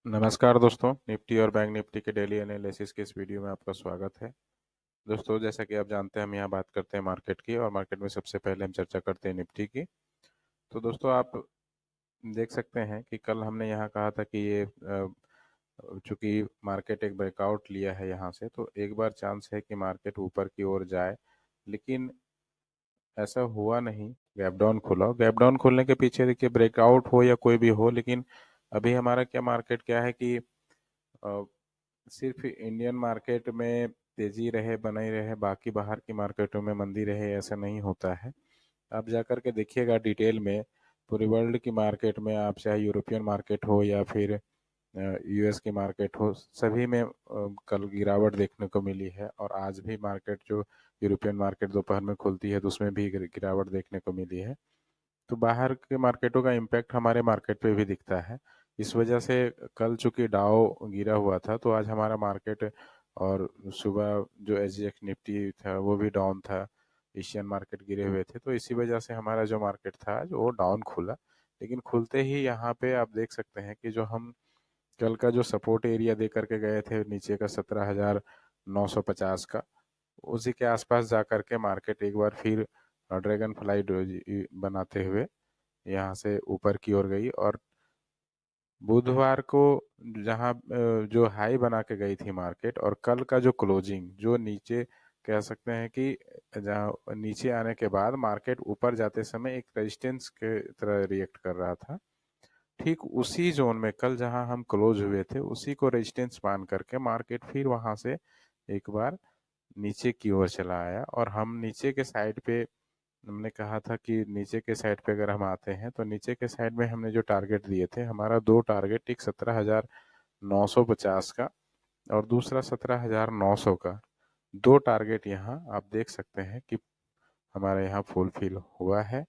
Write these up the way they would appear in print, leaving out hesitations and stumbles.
नमस्कार दोस्तों, निफ्टी और बैंक निफ्टी के डेली एनालिसिस के इस वीडियो में आपका स्वागत है। दोस्तों, जैसा कि आप जानते हैं हम यहाँ बात करते हैं मार्केट की, और मार्केट में सबसे पहले हम चर्चा करते हैं निफ्टी की। तो दोस्तों, आप देख सकते हैं कि कल हमने यहाँ कहा था कि ये चूंकि मार्केट एक ब्रेकआउट लिया है यहाँ से, तो एक बार चांस है कि मार्केट ऊपर की ओर जाए, लेकिन ऐसा हुआ नहीं। गैप डाउन खुला, गैप डाउन खुलने के पीछे देखिए, ब्रेकआउट हो या कोई भी हो, लेकिन अभी हमारा क्या मार्केट क्या है कि अ, सिर्फ इंडियन मार्केट में तेजी रहे बनी रहे, बाकी बाहर की मार्केटों में मंदी रहे, ऐसा नहीं होता है। आप जाकर के देखिएगा डिटेल में, पूरी वर्ल्ड की मार्केट में, आप चाहे यूरोपियन मार्केट हो या फिर यूएस की मार्केट हो, सभी में कल गिरावट देखने को मिली है। और आज भी मार्केट जो यूरोपियन मार्केट दोपहर में खुलती है तो उसमें भी गिरावट देखने को मिली है। तो बाहर के मार्केटों का इम्पैक्ट हमारे मार्केट पे भी दिखता है। इस वजह से कल चूंकि डाउ गिरा हुआ था, तो आज हमारा मार्केट, और सुबह जो एसजीएक्स निफ्टी था वो भी डाउन था, एशियन मार्केट गिरे हुए थे, तो इसी वजह से हमारा जो मार्केट था आज वो डाउन खुला। लेकिन खुलते ही यहाँ पे आप देख सकते हैं कि जो हम कल का जो सपोर्ट एरिया दे करके गए थे नीचे का 17,950 का, उसी के आसपास जा करके मार्केट एक बार फिर ड्रैगन फ्लाई बनाते हुए यहाँ से ऊपर की ओर गई। और बुधवार को जहाँ जो हाई बना के गई थी मार्केट, और कल का जो क्लोजिंग जो नीचे कह सकते हैं कि जहाँ नीचे आने के बाद मार्केट ऊपर जाते समय एक रेजिस्टेंस के तरह रिएक्ट कर रहा था, ठीक उसी जोन में कल जहां हम क्लोज हुए थे उसी को रेजिस्टेंस मान करके मार्केट फिर वहां से एक बार नीचे की ओर चला आया। और हम नीचे के साइड पे, हमने कहा था कि नीचे के साइड पे अगर हम आते हैं तो नीचे के साइड में हमने जो टारगेट दिए थे, हमारा दो टारगेट, एक 17,950 का और दूसरा 17,900 का, दो टारगेट यहाँ आप देख सकते हैं कि हमारे यहाँ फुलफिल हुआ है।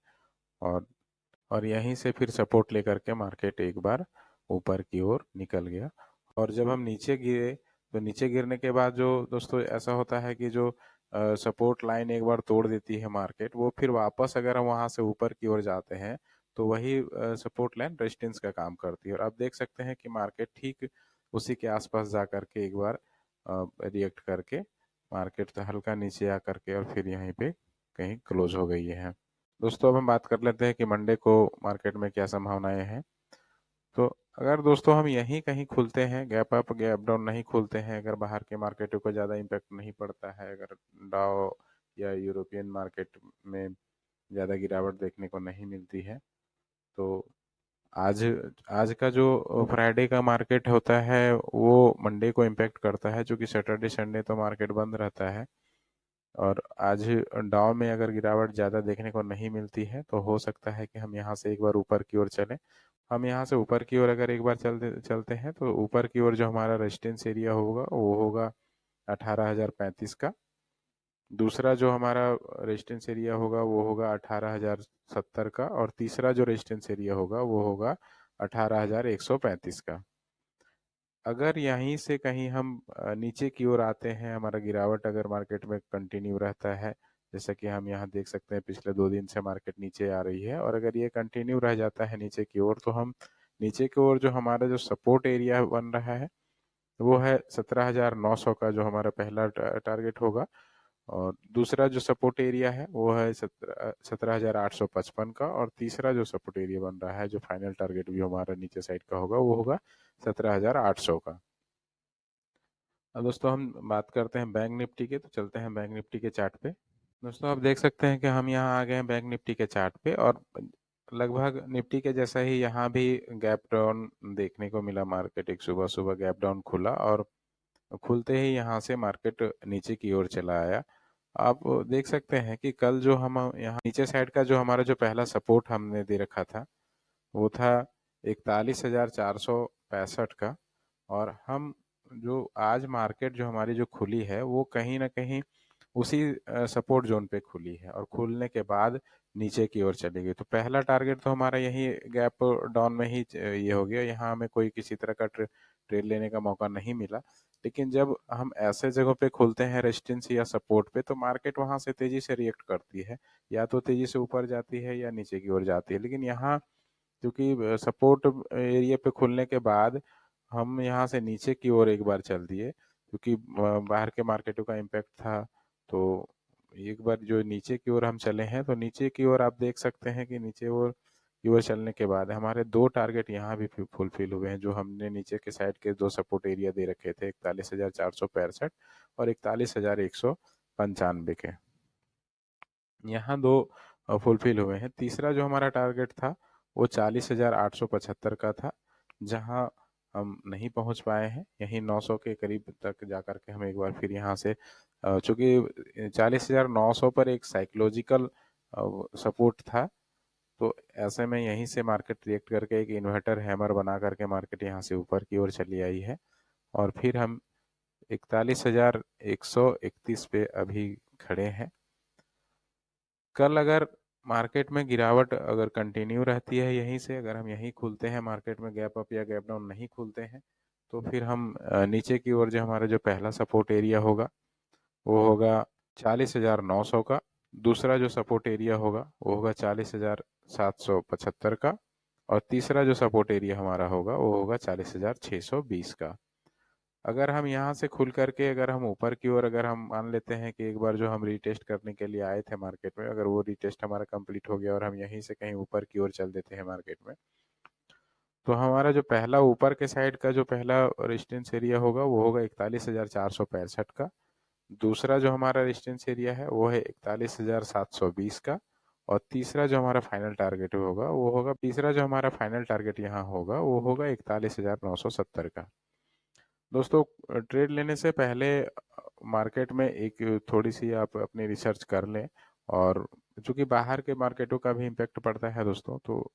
और यहीं से फिर सपोर्ट लेकर के मार्केट एक बार ऊपर की ओर निकल गया। और जब हम नीचे गिरे, तो नीचे गिरने के बाद जो दोस्तों ऐसा होता है कि जो सपोर्ट लाइन एक बार तोड़ देती है मार्केट, वो फिर वापस अगर हम वहां से ऊपर की ओर जाते हैं तो वही सपोर्ट लाइन रेजिस्टेंस का काम करती है। और आप देख सकते हैं कि मार्केट ठीक उसी के आसपास जा करके एक बार रिएक्ट करके मार्केट तो हल्का नीचे आ करके और फिर यहीं पे कहीं क्लोज हो गई है। दोस्तों, अब हम बात कर लेते हैं कि मंडे को मार्केट में क्या संभावनाएं हैं। तो अगर दोस्तों हम यहीं कहीं खुलते हैं, गैप अप गैप डाउन नहीं खुलते हैं, अगर बाहर के मार्केटों को ज़्यादा इम्पैक्ट नहीं पड़ता है, अगर डाउ या यूरोपियन मार्केट में ज़्यादा गिरावट देखने को नहीं मिलती है, तो आज आज का जो फ्राइडे का मार्केट होता है वो मंडे को इम्पैक्ट करता है, क्योंकि सैटरडे संडे तो मार्केट बंद रहता है। और आज डाउ में अगर गिरावट ज़्यादा देखने को नहीं मिलती है तो हो सकता है कि हम यहाँ से एक बार ऊपर की ओर चलें। हम यहाँ से ऊपर की ओर अगर एक बार चलते चलते हैं तो ऊपर की ओर जो हमारा रेजिस्टेंस एरिया होगा वो होगा 18,035 का। दूसरा जो हमारा रेजिस्टेंस एरिया होगा वो होगा 18,070 का, और तीसरा जो रेजिस्टेंस एरिया होगा वो होगा 18,135 का। अगर यहीं से कहीं हम नीचे की ओर आते हैं, हमारा गिरावट अगर मार्केट में कंटिन्यू रहता है, जैसा कि हम यहाँ देख सकते हैं पिछले 2 दिन से मार्केट नीचे आ रही है, और अगर ये कंटिन्यू रह जाता है नीचे की ओर, तो हम नीचे की ओर जो हमारा जो सपोर्ट एरिया बन रहा है वो है 17,900 का, जो हमारा पहला टारगेट होगा। और दूसरा जो सपोर्ट एरिया है वो है 17,855 का, और तीसरा जो सपोर्ट एरिया बन रहा है, जो फाइनल टारगेट भी हमारा नीचे साइड का होगा, वो होगा 17,800 का। अब दोस्तों हम बात करते हैं बैंक निफ्टी के, तो चलते हैं बैंक निफ्टी के चार्ट पे। दोस्तों, आप देख सकते हैं कि हम यहाँ आ गए हैं बैंक निफ्टी के चार्ट पे, और लगभग निफ्टी के जैसा ही यहाँ भी गैप डाउन देखने को मिला। मार्केट एक सुबह सुबह गैप डाउन खुला, और खुलते ही यहाँ से मार्केट नीचे की ओर चला आया। आप देख सकते हैं कि कल जो हम यहाँ नीचे साइड का जो हमारा जो पहला सपोर्ट हमने दे रखा था वो था 41,465 का। और हम जो आज मार्केट जो हमारी जो खुली है वो कहीं ना कहीं उसी सपोर्ट जोन पे खुली है, और खुलने के बाद नीचे की ओर चली गई। तो पहला टारगेट तो हमारा यही गैप डाउन में ही ये हो गया, यहाँ हमें कोई किसी तरह का ट्रेड लेने का मौका नहीं मिला। लेकिन जब हम ऐसे जगहों पे खुलते हैं रेजिस्टेंस या सपोर्ट पे, तो मार्केट वहां से तेजी से रिएक्ट करती है, या तो तेजी से ऊपर जाती है या नीचे की ओर जाती है। लेकिन यहाँ क्योंकि सपोर्ट एरिया पे खुलने के बाद हम यहाँ से नीचे की ओर एक बार चल दिए, क्योंकि बाहर के मार्केटों का इम्पैक्ट था। तो एक बार जो नीचे की ओर हम चले हैं, तो नीचे की ओर आप देख सकते हैं कि नीचे की ओर चलने के बाद हमारे दो टारगेट यहाँ भी फुलफिल हुए हैं, जो हमने नीचे के साइड के दो सपोर्ट एरिया दे रखे थे, 41,465 और 41,195 के। यहाँ दो फुलफिल हुए हैं। तीसरा जो हमारा टारगेट था वो 40,875 का था, जहाँ हम नहीं पहुंच पाए हैं। यहीं 900 के करीब तक जाकर के हम एक बार फिर यहाँ से, चूंकि 40,900 पर एक साइकोलॉजिकल सपोर्ट था, तो ऐसे में यहीं से मार्केट रिएक्ट करके एक इन्वर्टर हैमर बना करके मार्केट यहाँ से ऊपर की ओर चली आई है। और फिर हम 41,131 पे अभी खड़े हैं। कल अगर मार्केट में गिरावट अगर कंटिन्यू रहती है, यहीं से अगर हम यहीं खुलते हैं, मार्केट में गैप अप या गैप डाउन नहीं खुलते हैं, तो फिर हम नीचे की ओर जो हमारा जो पहला सपोर्ट एरिया होगा वो होगा 40,900 का। दूसरा जो सपोर्ट एरिया होगा वो होगा 40,775 का। और तीसरा जो सपोर्ट एरिया हमारा होगा वो होगा 40,620 का। अगर हम यहाँ से खुल करके अगर हम ऊपर की ओर अगर हम मान लेते हैं कि एक बार जो हम रीटेस्ट करने के लिए आए थे मार्केट में, अगर वो रीटेस्ट हमारा कंप्लीट हो गया और हम यहीं से कहीं ऊपर की ओर चल देते हैं मार्केट में, तो हमारा जो पहला ऊपर के साइड का जो पहला रेजिस्टेंस एरिया होगा वो होगा 41,465 का। दूसरा जो हमारा रेजिस्टेंस एरिया है वो है 41,720 का। और तीसरा जो हमारा फाइनल टारगेट होगा वो होगा, तीसरा जो हमारा फाइनल टारगेट यहाँ होगा वो होगा 41,970 का। दोस्तों, ट्रेड लेने से पहले मार्केट में एक थोड़ी सी आप अपनी रिसर्च कर लें। और चूंकि बाहर के मार्केटों का भी इम्पेक्ट पड़ता है दोस्तों, तो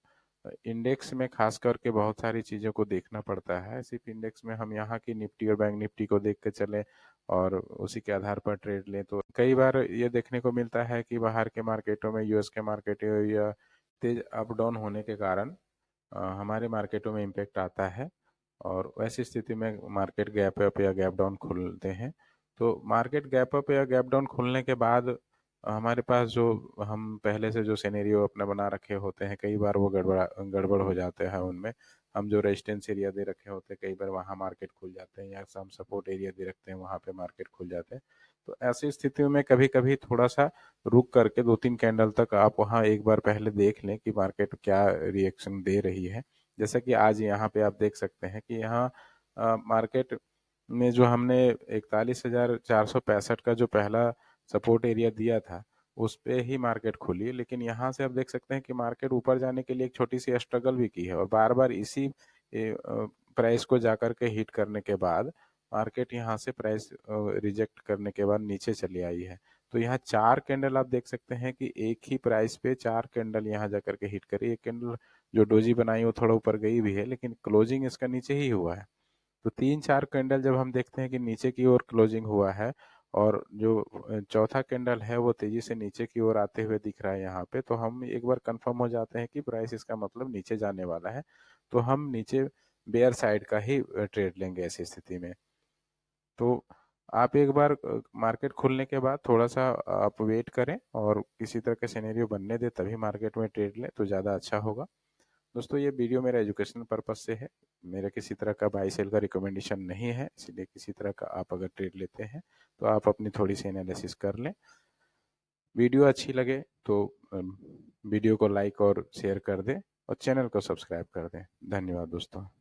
इंडेक्स में खास करके बहुत सारी चीज़ों को देखना पड़ता है। सिर्फ इंडेक्स में हम यहाँ की निफ्टी और बैंक निफ्टी को देख के चलें और उसी के आधार पर ट्रेड लें, तो कई बार ये देखने को मिलता है कि बाहर के मार्केटों में, यूएस के मार्केट या तेज अप डाउन होने के कारण हमारे मार्केटों में इम्पेक्ट आता है। और वैसी स्थिति में मार्केट गैप अप या गैप डाउन खुलते हैं। तो मार्केट गैप अप या गैप डाउन खुलने के बाद हमारे पास जो हम पहले से जो सिनेरियो अपना बना रखे होते हैं, कई बार वो गड़बड़ हो जाते हैं उनमें। हम जो रेजिस्टेंस एरिया दे रखे होते हैं, कई बार वहाँ मार्केट खुल जाते हैं, या हम सपोर्ट एरिया दे रखते हैं वहाँ पे मार्केट खुल जाते हैं। तो ऐसी स्थितियों में कभी कभी थोड़ा सा रुक करके 2-3 कैंडल तक आप वहाँ एक बार पहले देख लें कि मार्केट क्या रिएक्शन दे रही है। जैसा कि आज यहाँ पे आप देख सकते हैं कि यहाँ मार्केट में जो हमने 41,465 का जो पहला सपोर्ट एरिया दिया था, उस पे ही मार्केट खुली। लेकिन यहाँ से आप देख सकते हैं कि मार्केट ऊपर जाने के लिए एक छोटी सी स्ट्रगल भी की है, और बार बार इसी प्राइस को जाकर के हिट करने के बाद मार्केट यहाँ से प्राइस रिजेक्ट करने के बाद नीचे चली आई है। तो यहाँ 4 कैंडल आप देख सकते हैं कि एक ही प्राइस पे 4 कैंडल यहाँ जाकर के हिट करी। एक कैंडल जो डोजी बनाई वो थोड़ा ऊपर गई भी है, लेकिन क्लोजिंग इसका नीचे ही हुआ है। तो 3-4 कैंडल जब हम देखते हैं कि नीचे की ओर क्लोजिंग हुआ है, और जो चौथा कैंडल है वो तेजी से नीचे की ओर आते हुए दिख रहा है यहाँ पे, तो हम एक बार कंफर्म हो जाते हैं कि प्राइस इसका मतलब नीचे जाने वाला है। तो हम नीचे बेयर साइड का ही ट्रेड लेंगे ऐसी स्थिति में। तो आप एक बार मार्केट खुलने के बाद थोड़ा सा आप वेट करें और किसी तरह का सिनेरियो बनने दें, तभी मार्केट में ट्रेड लें तो ज़्यादा अच्छा होगा। दोस्तों, ये वीडियो मेरा एजुकेशनल पर्पज से है, मेरा किसी तरह का बाई सेल का रिकमेंडेशन नहीं है, इसलिए किसी तरह का आप अगर ट्रेड लेते हैं तो आप अपनी थोड़ी सी एनालिसिस कर लें। वीडियो अच्छी लगे तो वीडियो को लाइक और शेयर कर दें, और चैनल को सब्सक्राइब कर दें। धन्यवाद दोस्तों।